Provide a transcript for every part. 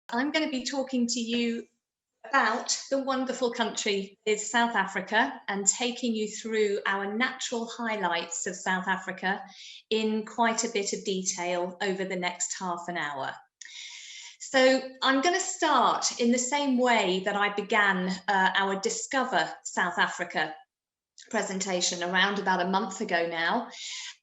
I'm going to be talking to you about the wonderful country is South Africa and taking you through our natural highlights of South Africa in quite a bit of detail over the next half an hour. So I'm going to start in the same way that I began our Discover South Africa presentation around about a month ago now.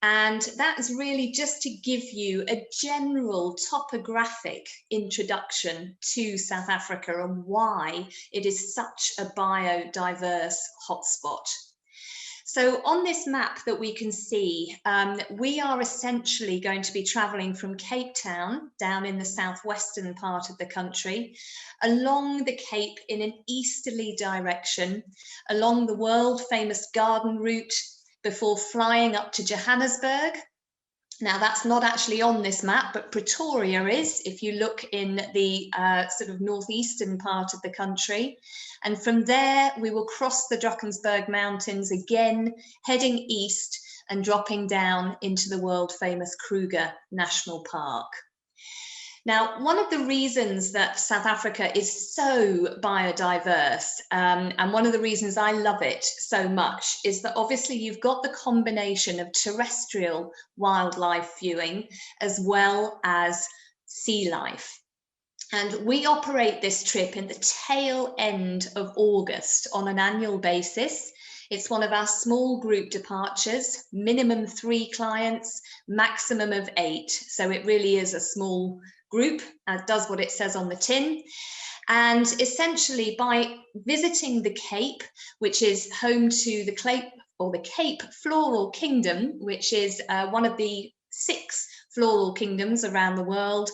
And that is really just to give you a general topographic introduction to South Africa and why it is such a biodiverse hotspot. So on this map that we can see, we are essentially going to be traveling from Cape Town down in the southwestern part of the country, along the Cape in an easterly direction, along the world famous garden route before flying up to Johannesburg. Now that's not actually on this map, but Pretoria is, if you look in the sort of northeastern part of the country. And from there, we will cross the Drakensberg Mountains again, heading east and dropping down into the world famous Kruger National Park. Now, one of the reasons that South Africa is so biodiverse, and one of the reasons I love it so much, is that obviously you've got the combination of terrestrial wildlife viewing as well as sea life. And we operate this trip in the tail end of August on an annual basis. It's one of our small group departures, minimum 3 clients, maximum of 8. So it really is a small group, does what it says on the tin. And essentially by visiting the Cape, which is home to the Cape Floral Kingdom, which is one of the 6 floral kingdoms around the world.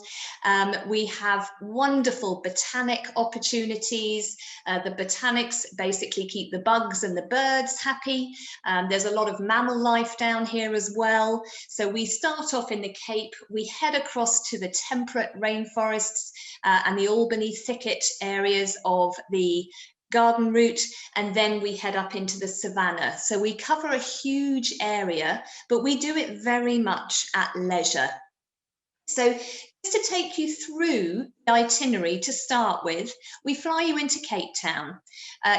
We have wonderful botanic opportunities. The botanics basically keep the bugs and the birds happy. There's a lot of mammal life down here as well. So we start off in the Cape, we head across to the temperate rainforests and the Albany thicket areas of the garden route, and then we head up into the savannah. So we cover a huge area, but we do it very much at leisure. So just to take you through the itinerary to start with, we fly you into Cape Town.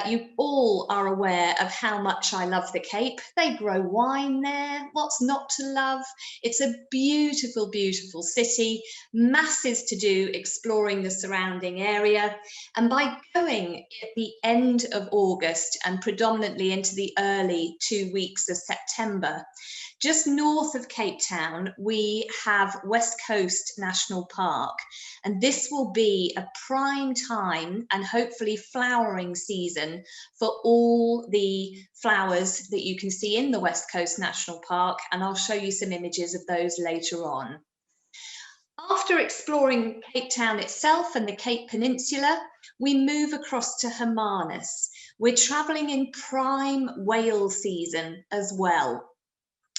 You all are aware of how much I love the Cape. They grow wine there. What's not to love? It's a beautiful, beautiful city, masses to do exploring the surrounding area. And by going at the end of August and predominantly into the early 2 weeks of September, just north of Cape Town, we have West Coast National Park, and this will be a prime time and hopefully flowering season for all the flowers that you can see in the West Coast National Park, and I'll show you some images of those later on. After exploring Cape Town itself and the Cape Peninsula, we move across to Hermanus. We're traveling in prime whale season as well.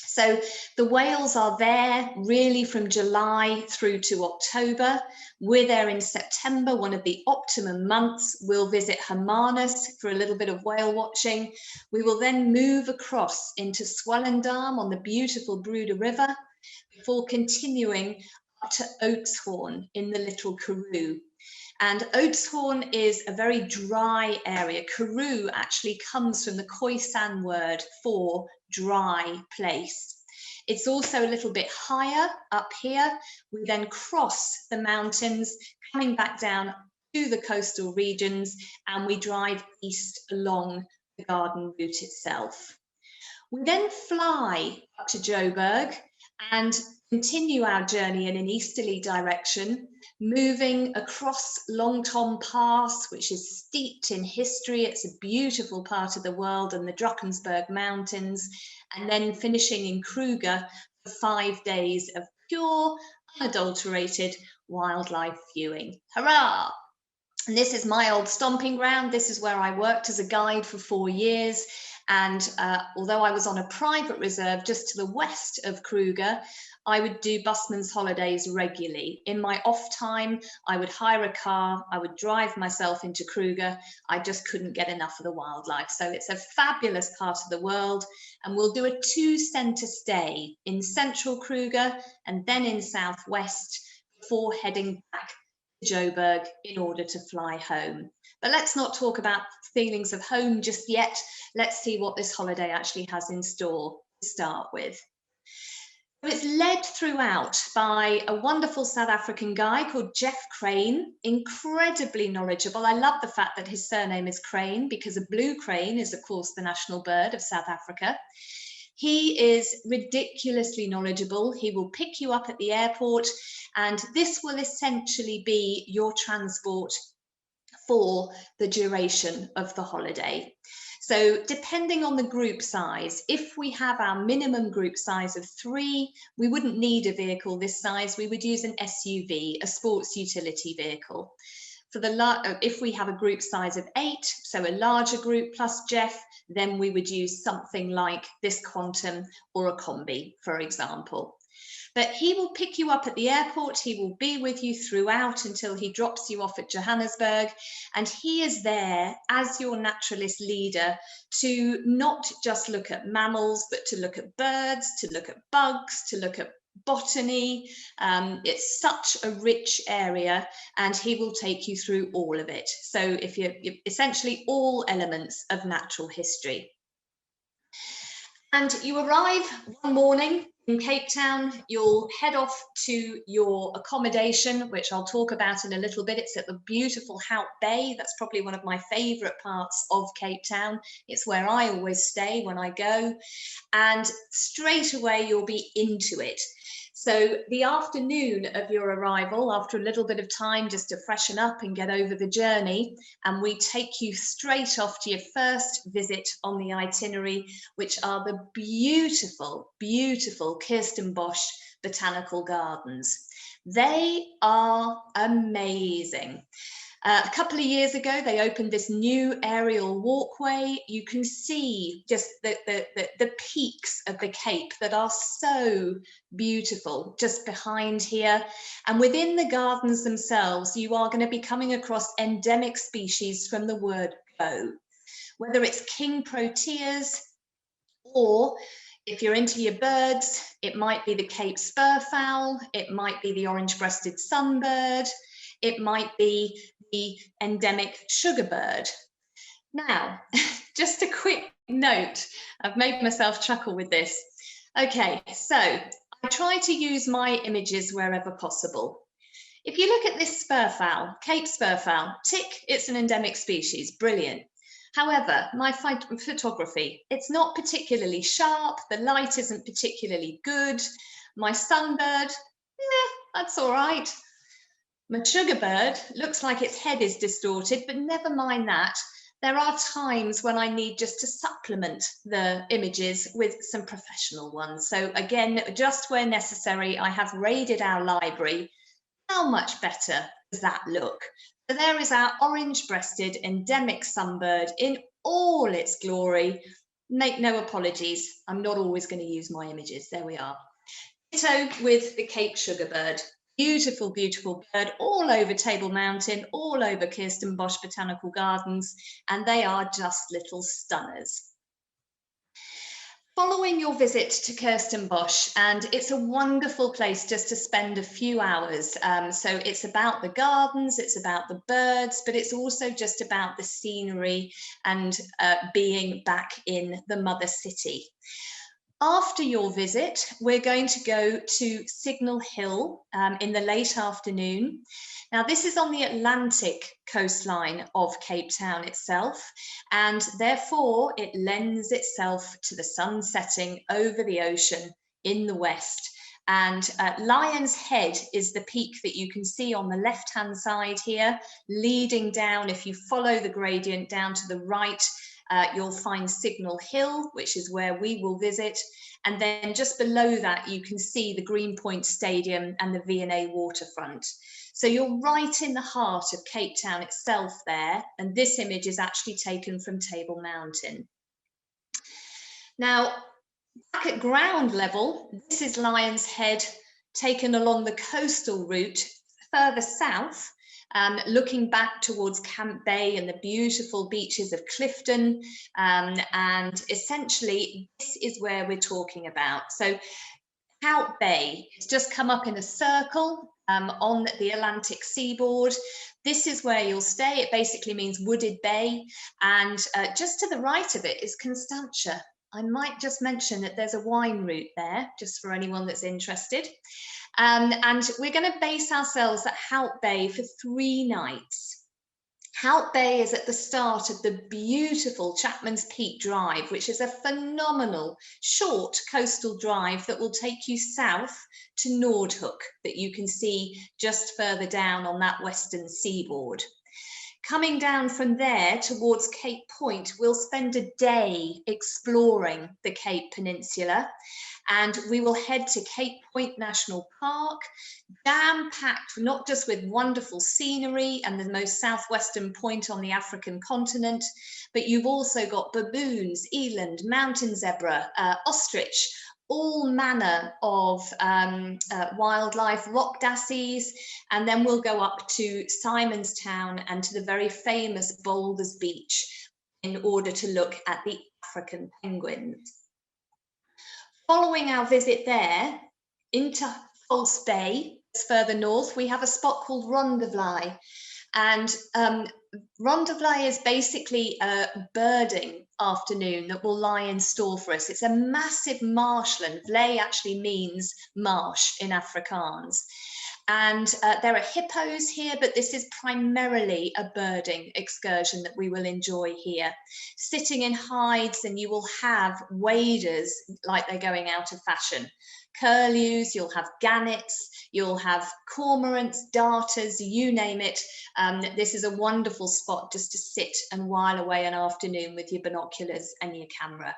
So the whales are there really from July through to October. We're there in September, one of the optimum months. We'll visit Hermanus for a little bit of whale watching. We will then move across into Swellendam on the beautiful Bruder River before continuing up to Oudtshoorn in the Little Karoo. And Oudtshoorn is a very dry area. Karoo actually comes from the Khoisan word for dry place. It's also a little bit higher up here. We then cross the mountains, coming back down to the coastal regions, and we drive east along the garden route itself. We then fly up to Joburg and continue our journey in an easterly direction, moving across Long Tom Pass, which is steeped in history. It's a beautiful part of the world, and the Drakensberg Mountains, and then finishing in Kruger for 5 days of pure, unadulterated wildlife viewing. Hurrah! And this is my old stomping ground. This is where I worked as a guide for 4 years. And although I was on a private reserve just to the west of Kruger, I would do busman's holidays regularly. In my off time, I would hire a car, I would drive myself into Kruger. I just couldn't get enough of the wildlife. So it's a fabulous part of the world. And we'll do a 2-center stay in central Kruger and then in southwest before heading back Joburg in order to fly home. But let's not talk about feelings of home just yet. Let's see what this holiday actually has in store to start with. It's led throughout by a wonderful South African guy called Jeff Crane, incredibly knowledgeable. I love the fact that his surname is Crane because a blue crane is, of course, the national bird of South Africa. He is ridiculously knowledgeable. He will pick you up at the airport, and this will essentially be your transport for the duration of the holiday. So depending on the group size, if we have our minimum group size of 3, we wouldn't need a vehicle this size. We would use an SUV, a sports utility vehicle. For if we have a group size of 8, so a larger group plus Jeff, then we would use something like this Quantum or a Combi, for example. But he will pick you up at the airport, he will be with you throughout until he drops you off at Johannesburg, and he is there as your naturalist leader to not just look at mammals, but to look at birds, to look at bugs, to look at botany. It's such a rich area, and he will take you through all of it. So if you're essentially all elements of natural history. And you arrive one morning in Cape Town, you'll head off to your accommodation, which I'll talk about in a little bit. It's at the beautiful Hout Bay. That's probably one of my favourite parts of Cape Town. It's where I always stay when I go. And straight away, you'll be into it. So the afternoon of your arrival, after a little bit of time just to freshen up and get over the journey, and we take you straight off to your first visit on the itinerary, which are the beautiful, beautiful Kirstenbosch Botanical Gardens. They are amazing. A couple of years ago, they opened this new aerial walkway. You can see just the peaks of the Cape that are so beautiful just behind here. And within the gardens themselves, you are going to be coming across endemic species from the word go, whether it's king proteas, or if you're into your birds, it might be the Cape spurfowl, it might be the orange-breasted sunbird, it might be the endemic sugarbird. Now, just a quick note, I've made myself chuckle with this. Okay, so I try to use my images wherever possible. If you look at this spurfowl, Cape spurfowl, tick, it's an endemic species, brilliant. However, my photography, it's not particularly sharp, the light isn't particularly good. My sunbird, that's all right. My sugarbird looks like its head is distorted, but never mind that. There are times when I need just to supplement the images with some professional ones. So again, just where necessary, I have raided our library. How much better does that look? So there is our orange-breasted endemic sunbird in all its glory. Make no apologies, I'm not always going to use my images. There we are. Ditto with the Cape sugarbird. Beautiful, beautiful bird all over Table Mountain, all over Kirstenbosch Botanical Gardens, and they are just little stunners. Following your visit to Kirstenbosch, and it's a wonderful place just to spend a few hours. So it's about the gardens, it's about the birds, but it's also just about the scenery and being back in the mother city. After your visit, we're going to go to Signal Hill in the late afternoon. Now, this is on the Atlantic coastline of Cape Town itself, and therefore it lends itself to the sun setting over the ocean in the west. And Lion's Head is the peak that you can see on the left-hand side here, leading down. If you follow the gradient down to the right, you'll find Signal Hill, which is where we will visit. And then just below that, you can see the Greenpoint Stadium and the V&A waterfront. So you're right in the heart of Cape Town itself there. And this image is actually taken from Table Mountain. Now, back at ground level, this is Lion's Head taken along the coastal route further south. Looking back towards Camp Bay and the beautiful beaches of Clifton, and essentially this is where we're talking about. So Hout Bay, it's just come up in a circle. on the Atlantic seaboard. This is where you'll stay. It basically means wooded bay, and just to the right of it is Constantia. I might just mention that there's a wine route there, just for anyone that's interested. And we're going to base ourselves at Hout Bay for 3 nights. Hout Bay is at the start of the beautiful Chapman's Peak Drive, which is a phenomenal short coastal drive that will take you south to Nordhook, that you can see just further down on that western seaboard. Coming down from there towards Cape Point, we'll spend a day exploring the Cape Peninsula, and we will head to Cape Point National Park, jam-packed not just with wonderful scenery and the most southwestern point on the African continent, but you've also got baboons, eland, mountain zebra, ostrich, all manner of wildlife, rock dassies, and then we'll go up to Simonstown and to the very famous Boulders Beach in order to look at the African penguins. Following our visit there, into False Bay, further north, we have a spot called Rondevlei. And Rondevlei is basically a birding afternoon that will lie in store for us. It's a massive marshland. Vlei actually means marsh in Afrikaans. And there are hippos here, but this is primarily a birding excursion that we will enjoy here. Sitting in hides, and you will have waders like they're going out of fashion. Curlews, you'll have gannets, you'll have cormorants, darters, you name it. This is a wonderful spot just to sit and while away an afternoon with your binoculars and your camera.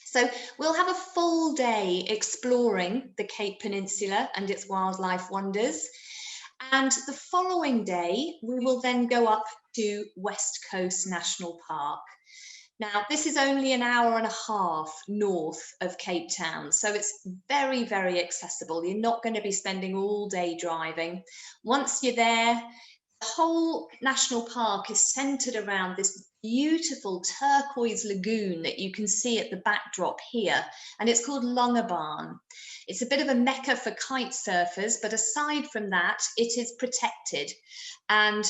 So we'll have a full day exploring the Cape Peninsula and its wildlife wonders. And the following day, we will then go up to West Coast National Park. Now, this is only an hour and a half north of Cape Town, so it's very, very accessible. You're not going to be spending all day driving. Once you're there, the whole national park is centered around this beautiful turquoise lagoon that you can see at the backdrop here, and it's called Longabaan. It's a bit of a mecca for kite surfers, but aside from that, it is protected. And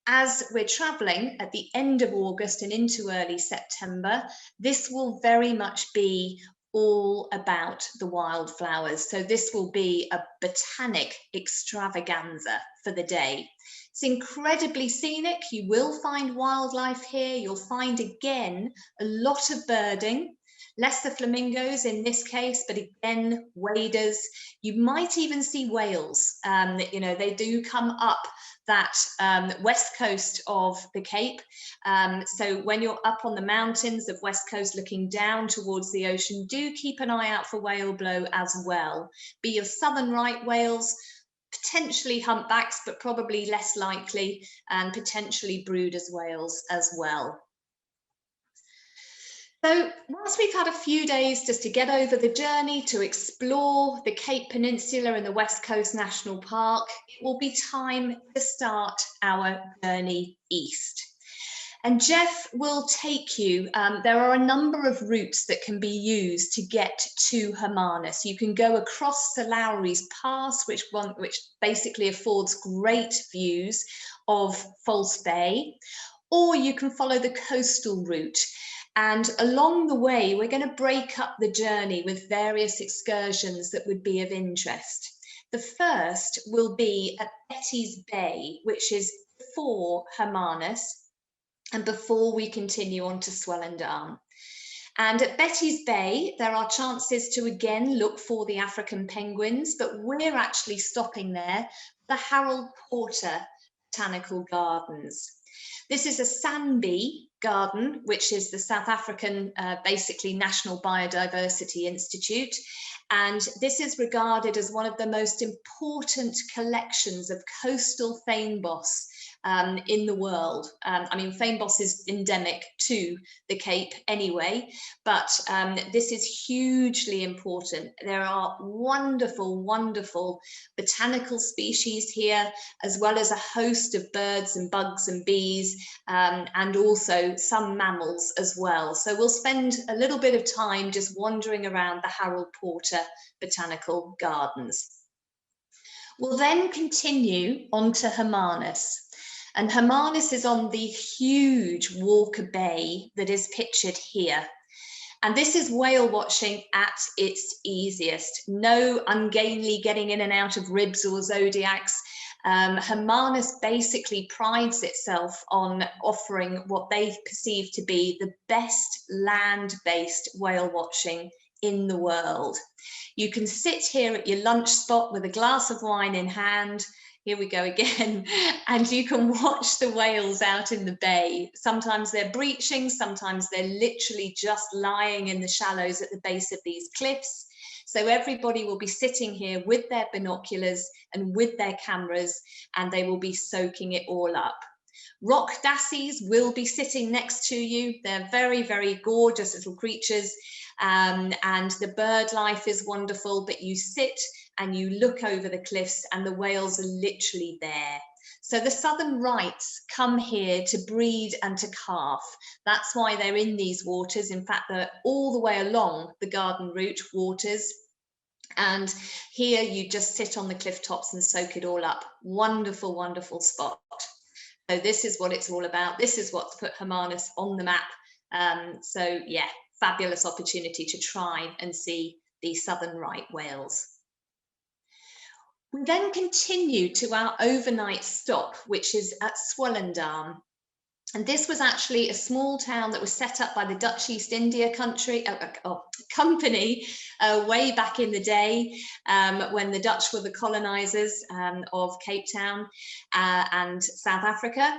as we're traveling at the end of August and into early September, this will very much be all about the wildflowers. So this will be a botanic extravaganza for the day. It's incredibly scenic. You will find wildlife here. You'll find again a lot of birding, less the flamingos in this case, but again, waders. You might even see whales. You know, they do come up that west coast of the Cape. So when you're up on the mountains of West Coast looking down towards the ocean, do keep an eye out for whale blow as well. Be your southern right whales, potentially humpbacks, but probably less likely, and potentially Brooder's whales as well. So once we've had a few days just to get over the journey, to explore the Cape Peninsula and the West Coast National Park, it will be time to start our journey east. And Jeff will take you, there are a number of routes that can be used to get to Hermanus. You can go across the Lowry's Pass, which basically affords great views of False Bay, or you can follow the coastal route. And along the way, we're going to break up the journey with various excursions that would be of interest. The first will be at Betty's Bay, which is before Hermanus and before we continue on to Swellendam. And at Betty's Bay, there are chances to again look for the African penguins, but we're actually stopping there, the Harold Porter Botanical Gardens. This is a Sanbi garden, which is the South African, basically National Biodiversity Institute. And this is regarded as one of the most important collections of coastal fynbos in the world. I mean, fynbos is endemic to the Cape anyway, but this is hugely important. There are wonderful, wonderful botanical species here, as well as a host of birds and bugs and bees, and also some mammals as well. So we'll spend a little bit of time just wandering around the Harold Porter Botanical Gardens. We'll then continue on to Hermanus. And Hermanus is on the huge Walker Bay that is pictured here. And this is whale watching at its easiest. No ungainly getting in and out of ribs or zodiacs. Hermanus basically prides itself on offering what they perceive to be the best land-based whale watching in the world. You can sit here at your lunch spot with a glass of wine in hand. Here we go again. And you can watch the whales out in the bay. Sometimes they're breaching, sometimes they're literally just lying in the shallows at the base of these cliffs. So everybody will be sitting here with their binoculars and with their cameras, and they will be soaking it all up. Rock dassies will be sitting next to you. They're very, very gorgeous little creatures, and the bird life is wonderful, but you sit and you look over the cliffs and the whales are literally there. So the southern rights come here to breed and to calf. That's why they're in these waters. In fact, they're all the way along the garden route waters. And here you just sit on the cliff tops and soak it all up. Wonderful, wonderful spot. So this is what it's all about. This is what's put Hermanus on the map. So yeah, fabulous opportunity to try and see the southern right whales. We then continue to our overnight stop, which is at Swellendam. And this was actually a small town that was set up by the Dutch East India Company way back in the day, when the Dutch were the colonizers of Cape Town and South Africa.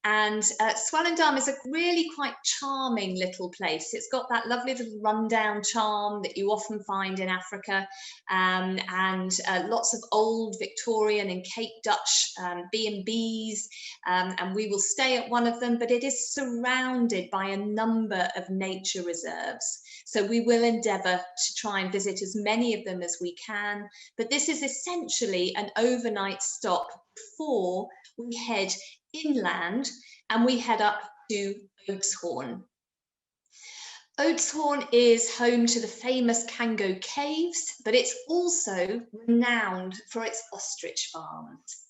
And Swellendam is a really quite charming little place. It's got that lovely little rundown charm that you often find in Africa, and lots of old Victorian and Cape Dutch B&Bs, and we will stay at one of them, but it is surrounded by a number of nature reserves. So we will endeavour to try and visit as many of them as we can, but this is essentially an overnight stop before we head inland and we head up to Oudtshoorn. Oudtshoorn is home to the famous Kango Caves, but it's also renowned for its ostrich farms.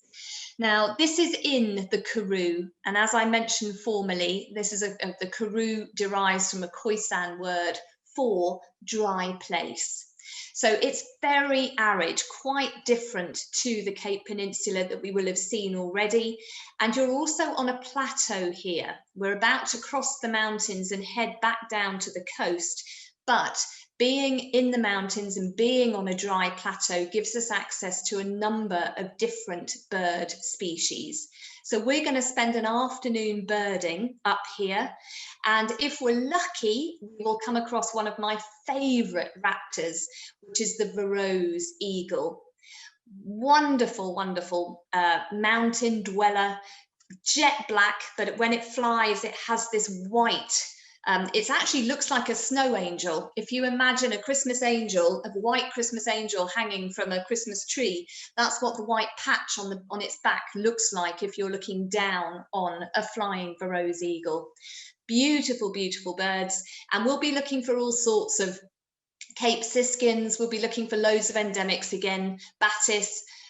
Now, this is in the Karoo, and as I mentioned formally, this is the Karoo derives from a Khoisan word for dry place. So it's very arid, quite different to the Cape Peninsula that we will have seen already. And you're also on a plateau here. We're about to cross the mountains and head back down to the coast, but being in the mountains and being on a dry plateau gives us access to a number of different bird species. So we're going to spend an afternoon birding up here. And if we're lucky, we will come across one of my favourite raptors, which is the Verreaux's eagle. Wonderful, wonderful mountain dweller, jet black, but when it flies, it has this white. It actually looks like a snow angel. If you imagine a Christmas angel, a white Christmas angel hanging from a Christmas tree, that's what the white patch on its back looks like if you're looking down on a flying Verreaux's eagle. Beautiful, beautiful birds. And we'll be looking for all sorts of Cape siskins. We'll be looking for loads of endemics again, Batis.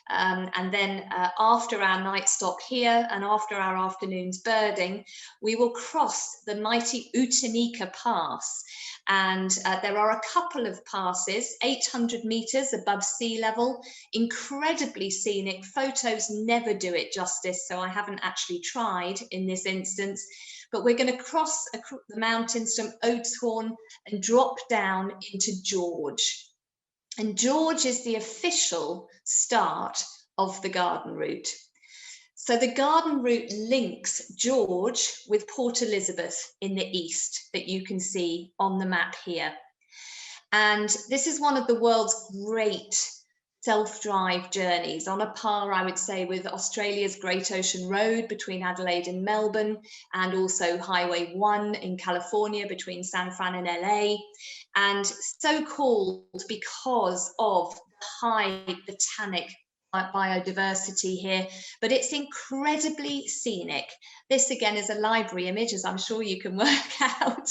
And then after our night stop here and after our afternoon's birding, we will cross the mighty Utanika Pass. And there are a couple of passes, 800 meters above sea level, incredibly scenic. Photos never do it justice, so I haven't actually tried in this instance. But we're going to cross the mountains from Oudtshoorn and drop down into George. And George is the official start of the garden route. So the garden route links George with Port Elizabeth in the east that you can see on the map here. And this is one of the world's great self-drive journeys, on a par, I would say, with Australia's Great Ocean Road between Adelaide and Melbourne, and also Highway 1 in California between San Fran and LA. And so called because of the high botanic biodiversity here, but it's incredibly scenic. This again is a library image, as I'm sure you can work out.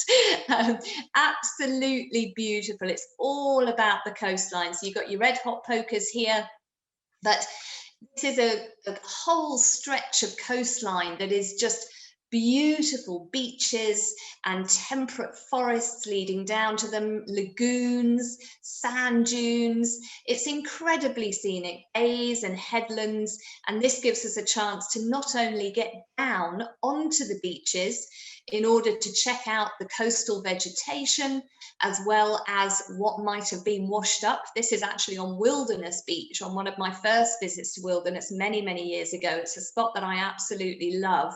Absolutely beautiful. It's all about the coastline. So you've got your red hot pokers here, but This is a whole stretch of coastline that is just beautiful beaches and temperate forests leading down to them, lagoons, sand dunes. It's incredibly scenic, bays and headlands, and this gives us a chance to not only get down onto the beaches in order to check out the coastal vegetation, as well as what might have been washed up. This is actually on Wilderness Beach, on one of my first visits to Wilderness many, many years ago. It's a spot that I absolutely love.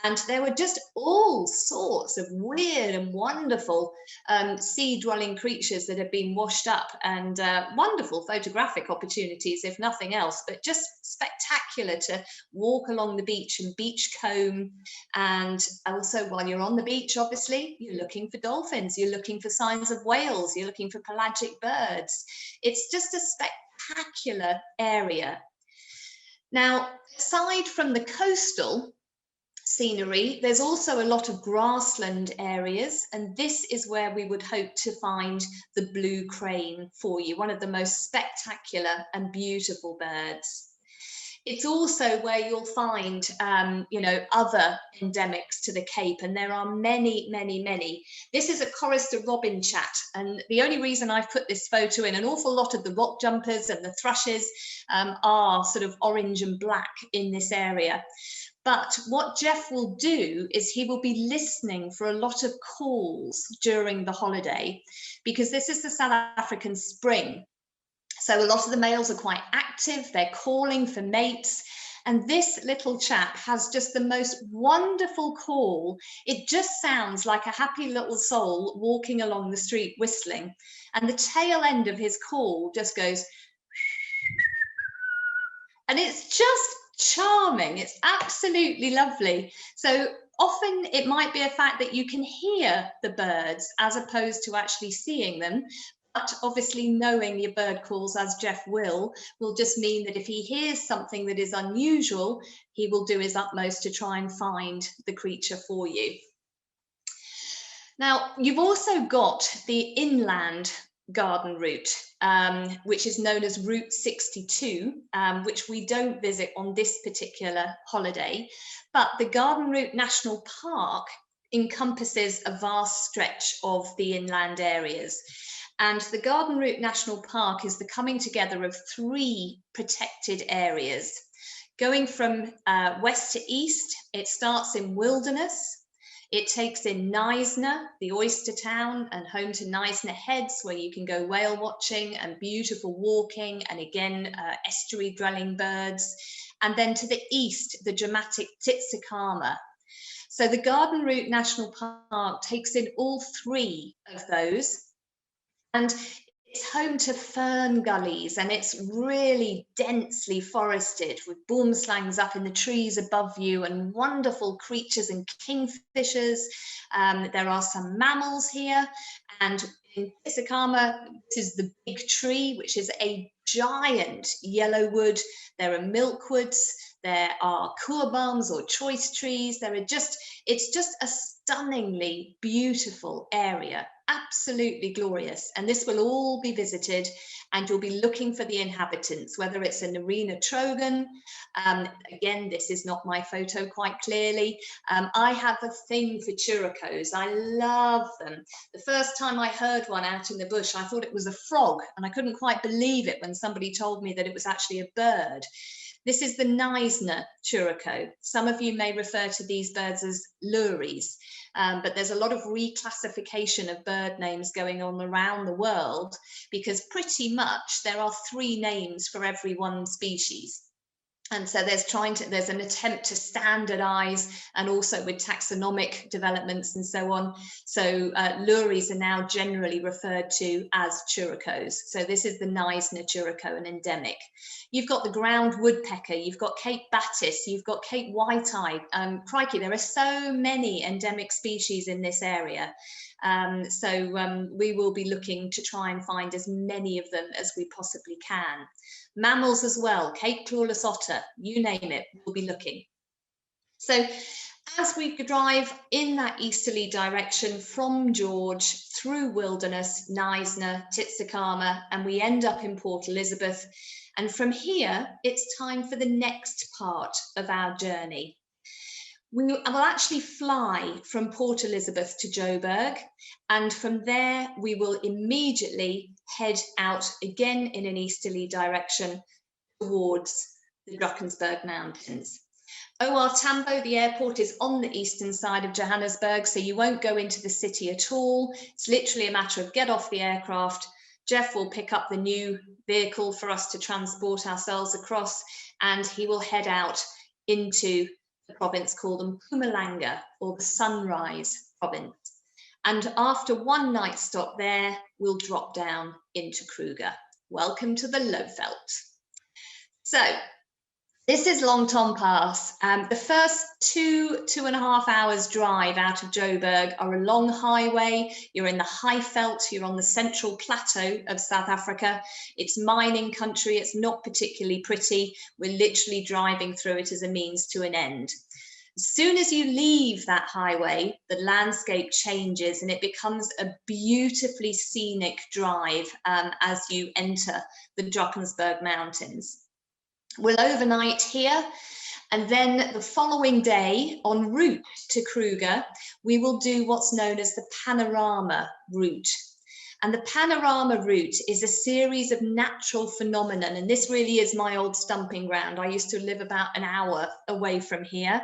And there were just all sorts of weird and wonderful sea-dwelling creatures that had been washed up, and wonderful photographic opportunities, if nothing else, but just spectacular to walk along the beach and beach comb. And also, while you're on the beach, obviously, you're looking for dolphins, you're looking for signs of whales, you're looking for pelagic birds. It's just a spectacular area. Now, aside from the coastal scenery, there's also a lot of grassland areas, and this is where we would hope to find the blue crane for you, one of the most spectacular and beautiful birds. It's also where you'll find, you know, other endemics to the Cape, and there are many, many, many. This is a chorister robin chat, and the only reason I've put this photo in, an awful lot of the rock jumpers and the thrushes are sort of orange and black in this area. But what Jeff will do is he will be listening for a lot of calls during the holiday, because this is the South African spring. So a lot of the males are quite active, they're calling for mates. And this little chap has just the most wonderful call. It just sounds like a happy little soul walking along the street whistling. And the tail end of his call just goes, and it's just charming. It's absolutely lovely. So often it might be a fact that you can hear the birds as opposed to actually seeing them. But obviously knowing your bird calls, as Jeff will just mean that if he hears something that is unusual, he will do his utmost to try and find the creature for you. Now, you've also got the inland garden route, which is known as Route 62, which we don't visit on this particular holiday. But the Garden Route National Park encompasses a vast stretch of the inland areas. And the Garden Route National Park is the coming together of 3 protected areas. Going from west to east, it starts in Wilderness. It takes in Knysna, the oyster town, and home to Knysna Heads, where you can go whale watching and beautiful walking, and again, estuary dwelling birds. And then to the east, the dramatic Tsitsikama. So the Garden Route National Park takes in all 3 of those. And it's home to fern gullies, and it's really densely forested with boomslangs up in the trees above you and wonderful creatures and kingfishers. There are some mammals here, and in Tsitsikama, this is the big tree, which is a giant yellow wood. There are milkwoods, there are kuabams or choice trees. It's just a stunningly beautiful area. Absolutely glorious. And this will all be visited, and you'll be looking for the inhabitants, whether it's a Narina Trogon. Again, this is not my photo quite clearly. I have a thing for churicos. I love them. The first time I heard one out in the bush, I thought it was a frog, and I couldn't quite believe it when somebody told me that it was actually a bird. This is the Knysna churico. Some of you may refer to these birds as lories, but there's a lot of reclassification of bird names going on around the world, because pretty much there are 3 names for every one species. And so there's an attempt to standardize, and also with taxonomic developments and so on. So lories are now generally referred to as churicos. So this is the Knysna churico, an endemic. You've got the ground woodpecker, you've got Cape Battis, you've got Cape White-eyed. Crikey, there are so many endemic species in this area. We will be looking to try and find as many of them as we possibly can. Mammals as well, Cape Clawless otter, you name it, we'll be looking. So as we drive in that easterly direction from George through Wilderness, Knysna, Tsitsikama, and we end up in Port Elizabeth, And from here, it's time for the next part of our journey. We will actually fly from Port Elizabeth to Joburg, and from there we will immediately head out again in an easterly direction towards the Drakensberg Mountains. OR Tambo, the airport, is on the eastern side of Johannesburg, so you won't go into the city at all. It's literally a matter of get off the aircraft. Jeff will pick up the new vehicle for us to transport ourselves across, and he will head out into the province called Mpumalanga, or the Sunrise Province. And after one night stop there, we'll drop down into Kruger. Welcome to the Lowveld. So this is Long Tom Pass. The first 2.5 hours drive out of Joburg are a long highway. You're in the Highveld, you're on the central plateau of South Africa. It's mining country, it's not particularly pretty. We're literally driving through it as a means to an end. As soon as you leave that highway, the landscape changes and it becomes a beautifully scenic drive as you enter the Drakensberg Mountains. We'll overnight here, and then the following day, en route to Kruger, we will do what's known as the Panorama route. And the Panorama route is a series of natural phenomena, and this really is my old stumping ground. I used to live about an hour away from here.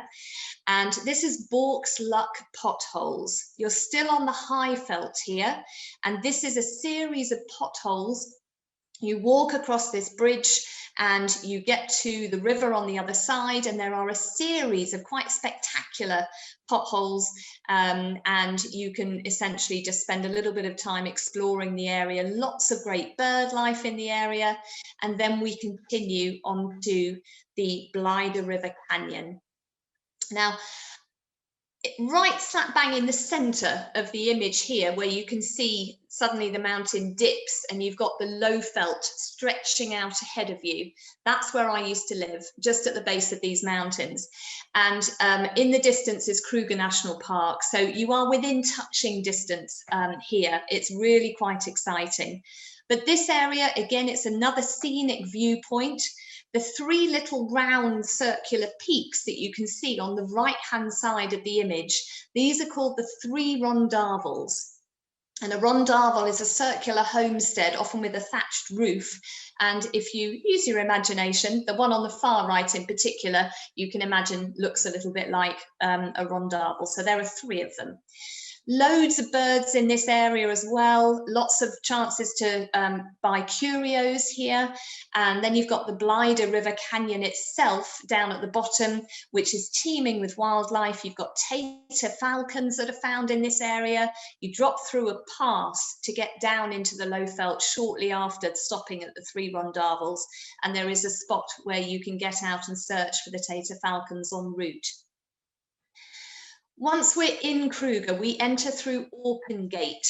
And this is Bork's Luck potholes. You're still on the Highveld here, and this is a series of potholes. You walk across this bridge and you get to the river on the other side, and there are a series of quite spectacular potholes, and you can essentially just spend a little bit of time exploring the area. Lots of great bird life in the area, and then we continue on to the Blyde River Canyon. Now, right slap bang in the center of the image here, where you can see suddenly the mountain dips and you've got the Lowveld stretching out ahead of you. That's where I used to live, just at the base of these mountains. And in the distance is Kruger National Park. So you are within touching distance here. It's really quite exciting. But this area, again, it's another scenic viewpoint. The three little round circular peaks that you can see on the right-hand side of the image, these are called the three rondavels. And a rondavel is a circular homestead, often with a thatched roof. And if you use your imagination, the one on the far right in particular, you can imagine looks a little bit like a rondavel. So there are three of them. Loads of birds in this area as well, lots of chances to buy curios here. And then you've got the Blyde River Canyon itself down at the bottom, which is teeming with wildlife. You've got tater falcons that are found in this area. You drop through a pass to get down into the Lowveld shortly after stopping at the three rondavels. And there is a spot where you can get out and search for the tater falcons en route. Once we're in Kruger, we enter through Orpen Gate,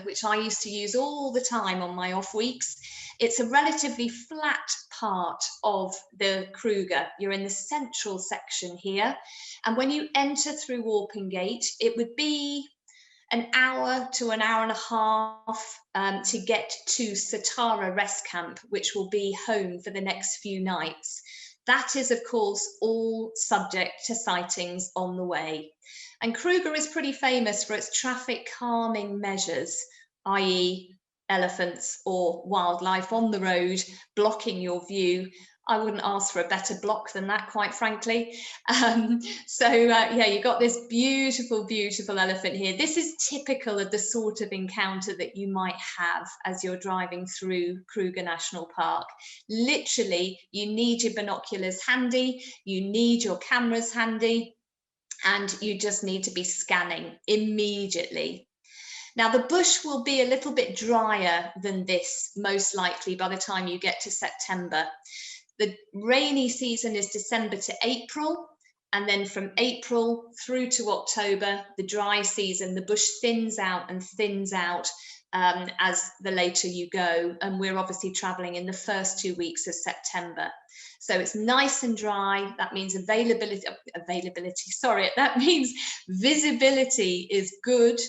which I used to use all the time on my off weeks. It's a relatively flat part of the Kruger. You're in the central section here. And when you enter through Orpen Gate, it would be an hour to an hour and a half to get to Satara Rest Camp, which will be home for the next few nights. That is, of course, all subject to sightings on the way. And Kruger is pretty famous for its traffic calming measures, i.e. elephants or wildlife on the road blocking your view. I wouldn't ask for a better block than that, quite frankly. Yeah, you've got this beautiful, beautiful elephant here. This is typical of the sort of encounter that you might have as you're driving through Kruger National Park. Literally, you need your binoculars handy, you need your cameras handy, and you just need to be scanning immediately. Now, the bush will be a little bit drier than this, most likely, by the time you get to September. The rainy season is December to April, and then from April through to October, the dry season, the bush thins out and thins out as the later you go. And we're obviously traveling in the first 2 weeks of September. So it's nice and dry. That means that means visibility is good.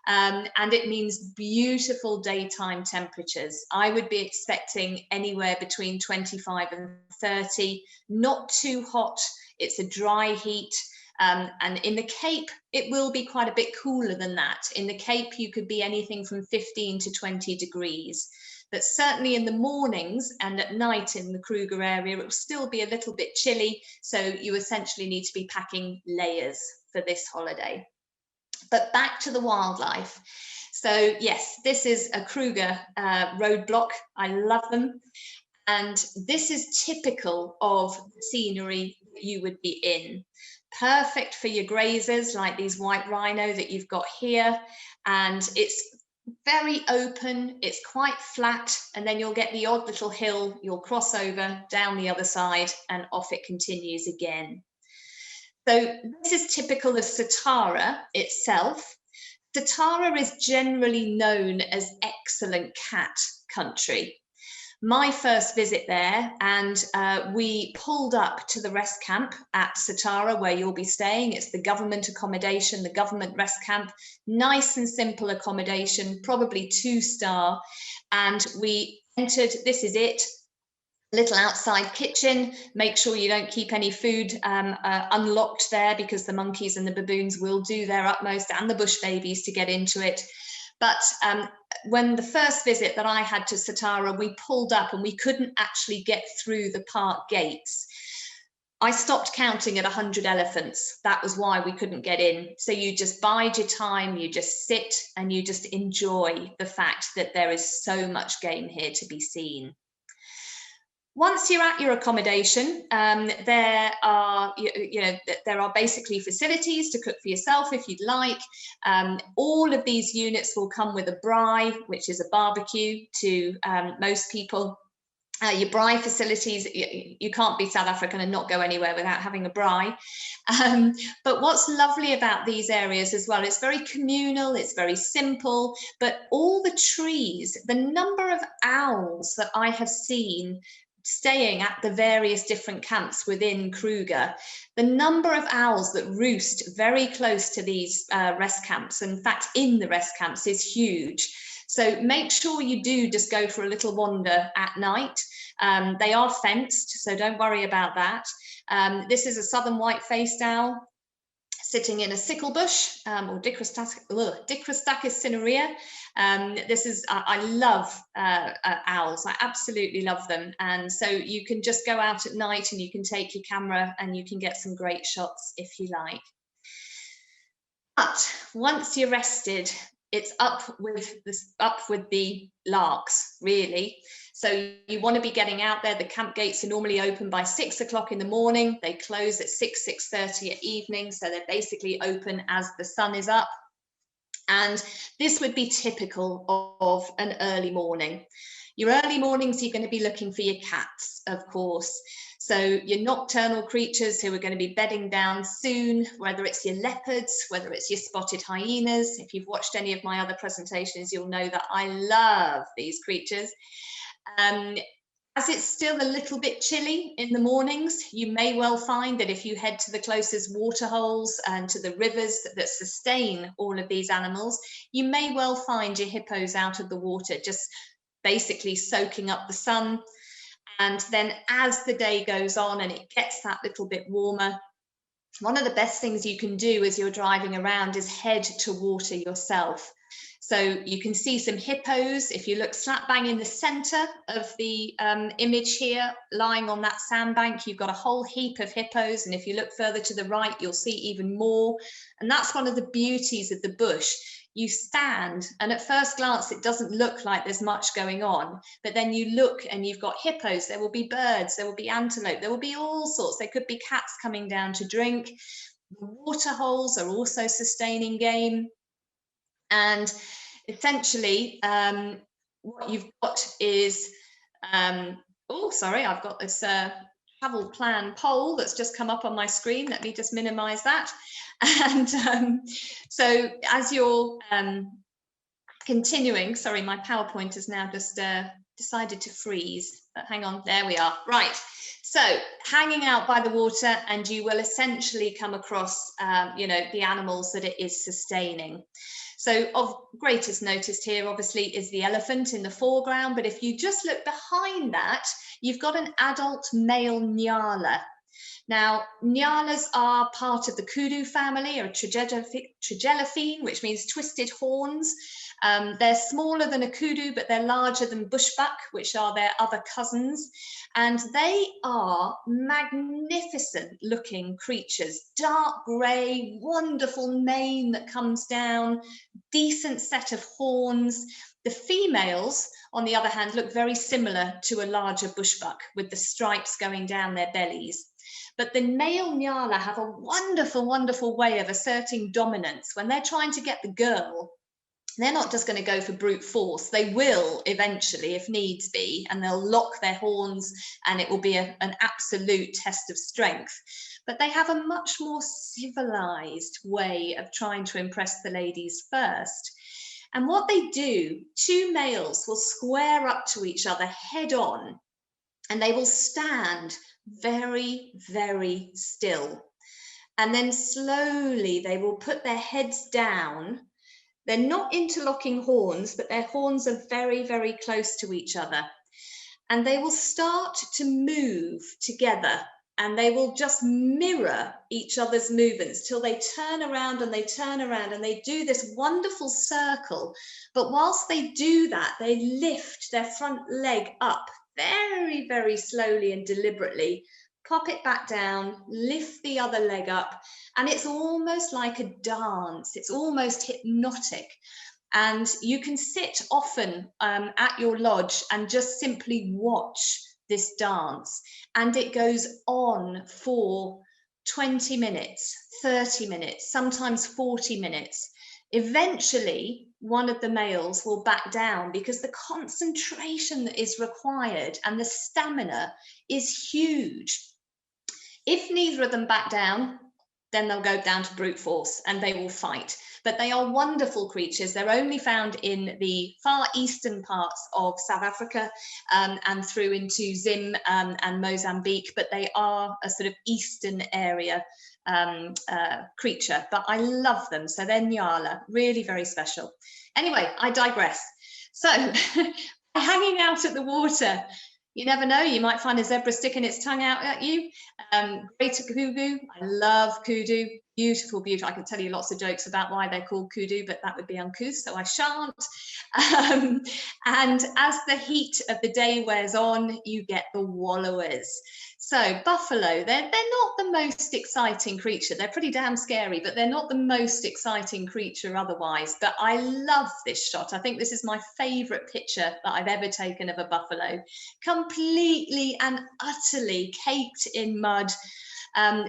and it means beautiful daytime temperatures. I would be expecting anywhere between 25 and 30, not too hot. It's a dry heat. And in the Cape, it will be quite a bit cooler than that. In the Cape, you could be anything from 15 to 20 degrees. But certainly in the mornings and at night in the Kruger area, it will still be a little bit chilly. So you essentially need to be packing layers for this holiday. But back to the wildlife. So yes, this is a Kruger roadblock. I love them. And this is typical of the scenery that you would be in. Perfect for your grazers, like these white rhino that you've got here. And it's very open, it's quite flat, and then you'll get the odd little hill, you'll cross over down the other side, and off it continues again. So this is typical of Satara itself. Satara is generally known as excellent cat country. My first visit there, and we pulled up to the rest camp at Satara where you'll be staying. It's the government accommodation, the government rest camp, nice and simple accommodation, probably 2-star. And we entered, this is it, little outside kitchen. Make sure you don't keep any food unlocked there, because the monkeys and the baboons will do their utmost, and the bush babies, to get into it. But when the first visit that I had to Satara, we pulled up and we couldn't actually get through the park gates. I stopped counting at 100 elephants. That was why we couldn't get in. So you just bide your time, you just sit and you just enjoy the fact that there is so much game here to be seen. Once you're at your accommodation, there are basically facilities to cook for yourself if you'd like. All of these units will come with a braai, which is a barbecue to most people. Your braai facilities, you can't be South African and not go anywhere without having a braai. But what's lovely about these areas as well, it's very communal, it's very simple, but all the trees, the number of owls that I have seen staying at the various different camps within Kruger, the number of owls that roost very close to these rest camps, in fact in the rest camps, is huge. So make sure you do just go for a little wander at night. They are fenced, so don't worry about that. This is a southern white-faced owl sitting in a sickle bush, or Dicrostachys cinerea. I love owls, I absolutely love them. And so you can just go out at night and you can take your camera and you can get some great shots if you like. But once you're rested, it's up with the larks, really. So you want to be getting out there. The camp gates are normally open by 6 o'clock in the morning. They close at 6:30 at evening. So they're basically open as the sun is up. And this would be typical of an early morning. Your early mornings, you're going to be looking for your cats, of course. So your nocturnal creatures who are going to be bedding down soon, whether it's your leopards, whether it's your spotted hyenas. If you've watched any of my other presentations, you'll know that I love these creatures. As it's still a little bit chilly in the mornings, you may well find that if you head to the closest water holes and to the rivers that sustain all of these animals, you may well find your hippos out of the water, just basically soaking up the sun. And then as the day goes on and it gets that little bit warmer, one of the best things you can do as you're driving around is head to water yourself. So you can see some hippos. If you look slap bang in the center of the image here, lying on that sandbank, you've got a whole heap of hippos. And if you look further to the right, you'll see even more. And that's one of the beauties of the bush. You stand and at first glance, it doesn't look like there's much going on, but then you look and you've got hippos, there will be birds, there will be antelope, there will be all sorts. There could be cats coming down to drink. The water holes are also sustaining game. And essentially, what you've got is, oh, sorry, I've got this travel plan poll that's just come up on my screen. Let me just minimize that. And so as you're continuing, sorry, my PowerPoint has now just decided to freeze, but hang on, there we are. Right, so hanging out by the water, and you will essentially come across, the animals that it is sustaining. So of greatest notice here, obviously, is the elephant in the foreground. But if you just look behind that, you've got an adult male nyala. Now, nyalas are part of the kudu family, or trigelaphene, which means twisted horns. They're smaller than a kudu, but they're larger than bushbuck, which are their other cousins. And they are magnificent looking creatures, dark grey, wonderful mane that comes down, decent set of horns. The females, on the other hand, look very similar to a larger bushbuck with the stripes going down their bellies. But the male nyala have a wonderful, wonderful way of asserting dominance. When they're trying to get the girl, they're not just going to go for brute force. They will eventually, if needs be, and they'll lock their horns, and it will be an absolute test of strength. But they have a much more civilized way of trying to impress the ladies first. And what they do, two males will square up to each other head on, and they will stand very, very still. And then slowly they will put their heads down. They're not interlocking horns, but their horns are very, very close to each other. And they will start to move together, and they will just mirror each other's movements till they turn around and they turn around, and they do this wonderful circle. But whilst they do that, they lift their front leg up very, very slowly and deliberately, pop it back down, lift the other leg up, and it's almost like a dance. It's almost hypnotic. And you can sit often at your lodge and just simply watch this dance. And it goes on for 20 minutes, 30 minutes, sometimes 40 minutes. Eventually, one of the males will back down because the concentration that is required and the stamina is huge. If neither of them back down, then they'll go down to brute force and they will fight. But they are wonderful creatures. They're only found in the far eastern parts of South Africa and through into Zim and Mozambique, but they are a sort of eastern area creature, but I love them. So they're nyala, really very special. Anyway, I digress. So hanging out at the water, you never know, you might find a zebra sticking its tongue out at you. Greater kudu, I love kudu, beautiful, beautiful. I can tell you lots of jokes about why they're called kudu, but that would be uncouth, so I shan't. And as the heat of the day wears on, you get the wallowers. So buffalo, they're not the most exciting creature. They're pretty damn scary, but they're not the most exciting creature otherwise. But I love this shot. I think this is my favorite picture that I've ever taken of a buffalo. Completely and utterly caked in mud.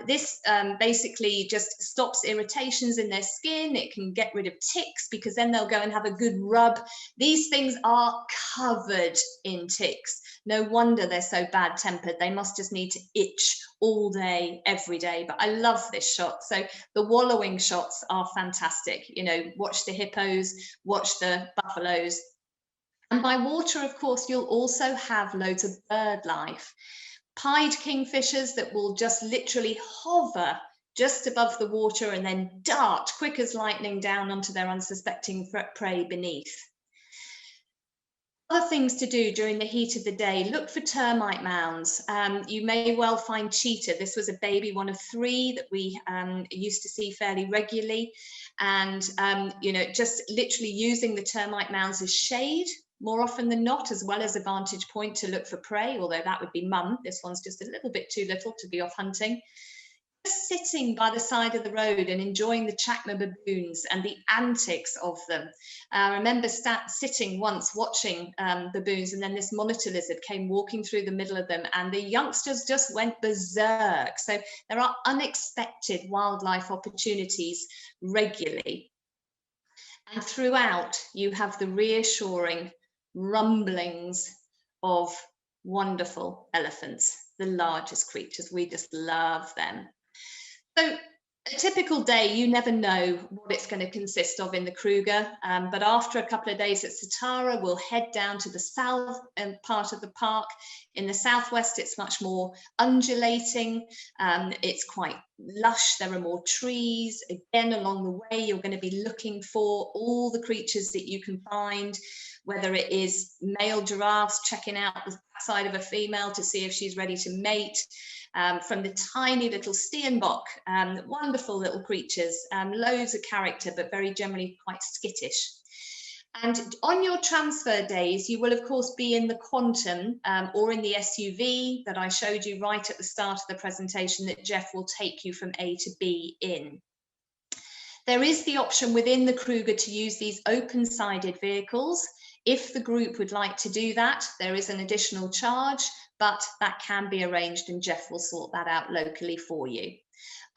This basically just stops irritations in their skin. It can get rid of ticks because then they'll go and have a good rub. These things are covered in ticks. No wonder they're so bad-tempered. They must just need to itch all day, every day. But I love this shot. So the wallowing shots are fantastic. You know, watch the hippos, watch the buffaloes. And by water, of course, you'll also have loads of bird life. Pied kingfishers that will just literally hover just above the water and then dart quick as lightning down onto their unsuspecting prey beneath. Other things to do during the heat of the day, look for termite mounds. You may well find cheetah. This was a baby, one of 3 that we used to see fairly regularly. And, you know, just literally using the termite mounds as shade more often than not, as well as a vantage point to look for prey, although that would be mum. This one's just a little bit too little to be off hunting. Just sitting by the side of the road and enjoying the chacma baboons and the antics of them. I remember sitting once watching baboons, and then this monitor lizard came walking through the middle of them, and the youngsters just went berserk. So there are unexpected wildlife opportunities regularly. And throughout, you have the reassuring rumblings of wonderful elephants, the largest creatures. We just love them. So A typical day, you never know what it's going to consist of in the Kruger, but after a couple of days at Satara, we'll head down to the south part of the park. In the southwest, it's much more undulating. It's quite lush. There are more trees. Again, along the way, you're going to be looking for all the creatures that you can find, whether it is male giraffes checking out the side of a female to see if she's ready to mate, from the tiny little steenbok, wonderful little creatures, loads of character, but very generally quite skittish. And on your transfer days, you will of course be in the Quantum or in the SUV that I showed you right at the start of the presentation that Jeff will take you from A to B in. There is the option within the Kruger to use these open-sided vehicles. If the group would like to do that, there is an additional charge, but that can be arranged and Jeff will sort that out locally for you.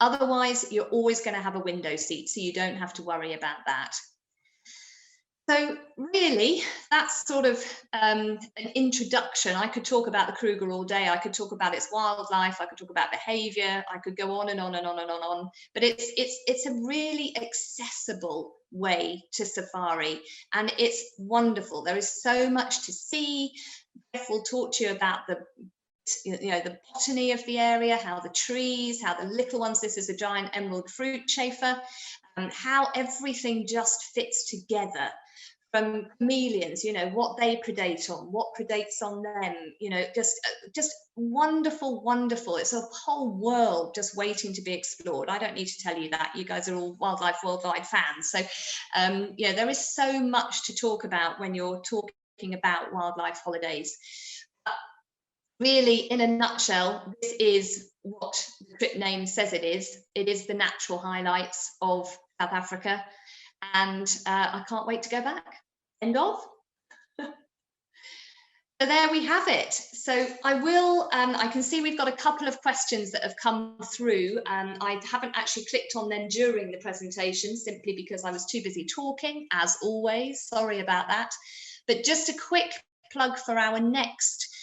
Otherwise, you're always going to have a window seat, so you don't have to worry about that. So really, that's sort of an introduction. I could talk about the Kruger all day. I could talk about its wildlife. I could talk about behavior. I could go on and on and on and on and on. But it's a really accessible way to safari, and it's wonderful. There is so much to see. Jeff will talk to you about the botany of the area, how the trees, how the little ones. This is a giant emerald fruit chafer, and how everything just fits together. From chameleons, what they predate on, what predates on them, just wonderful, wonderful. It's a whole world just waiting to be explored. I don't need to tell you that. You guys are all Wildlife Worldwide fans. So, there is so much to talk about when you're talking about wildlife holidays. But really, in a nutshell, this is what the trip name says it is. It is the natural highlights of South Africa. And I can't wait to go back. End of. So there we have it. So I will, I can see we've got a couple of questions that have come through. I haven't actually clicked on them during the presentation simply because I was too busy talking, as always. Sorry about that. But just a quick plug for our next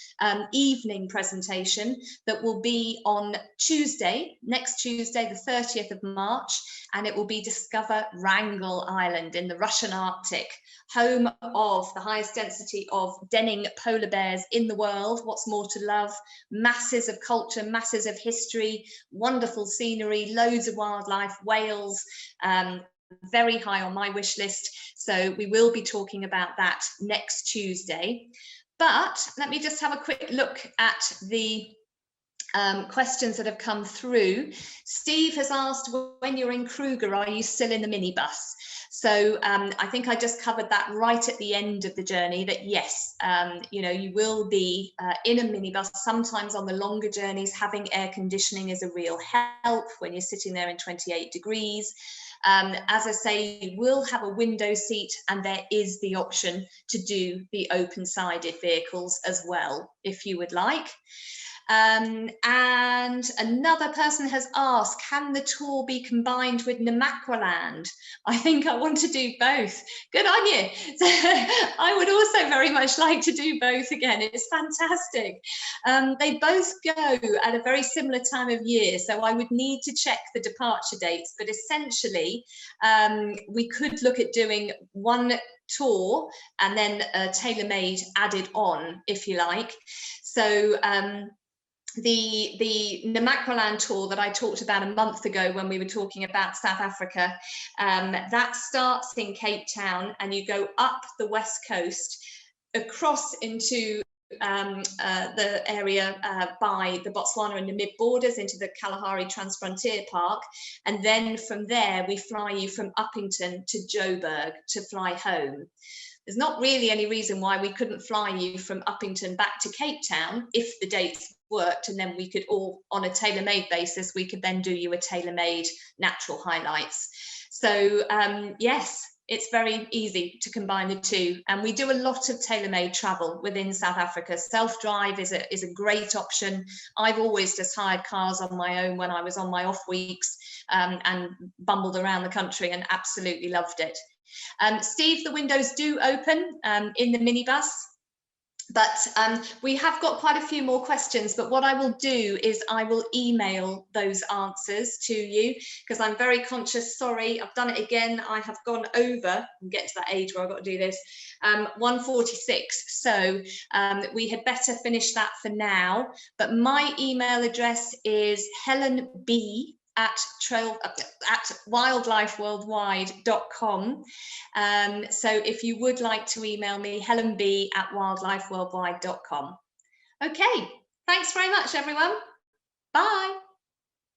evening presentation that will be on Tuesday, next Tuesday, the 30th of March, and it will be Discover Wrangel Island in the Russian Arctic, home of the highest density of denning polar bears in the world. What's more to love? Masses of culture, masses of history, wonderful scenery, loads of wildlife, whales, very high on my wish list. So we will be talking about that next Tuesday. But let me just have a quick look at the questions that have come through. Steve has asked, when you're in Kruger, are you still in the minibus? So I think I just covered that right at the end of the journey, that yes, you will be in a minibus. Sometimes on the longer journeys, having air conditioning is a real help when you're sitting there in 28 degrees. As I say, you will have a window seat, and there is the option to do the open-sided vehicles as well, if you would like. And another person has asked, can the tour be combined with Namaqualand? I think I want to do both. Good on you. So I would also very much like to do both again. It's fantastic. They both go at a very similar time of year, so I would need to check the departure dates, but essentially we could look at doing one tour and then tailor-made added on, if you like. So the Namaqualand tour that I talked about a month ago when we were talking about South Africa, that starts in Cape Town, and you go up the west coast across into the area by the Botswana and Namib borders into the Kalahari Transfrontier Park, and then from there we fly you from Uppington to Joburg to fly home. There's not really any reason why we couldn't fly you from Uppington back to Cape Town if the dates worked, and then we could all, on a tailor-made basis, we could then do you a tailor-made natural highlights. So yes, it's very easy to combine the two, and we do a lot of tailor-made travel within South Africa. Self-drive is a great option. I've always just hired cars on my own when I was on my off weeks and bumbled around the country and absolutely loved it. Steve, the windows do open in the minibus, But we have got quite a few more questions, but what I will do is I will email those answers to you, because I'm very conscious, sorry, I've done it again, I have gone over, and get to that age where I've got to do this, 1:46, so we had better finish that for now. But my email address is helenb@at wildlifeworldwide.com. So if you would like to email me, helenb@wildlifeworldwide.com. Okay, thanks very much, everyone. Bye.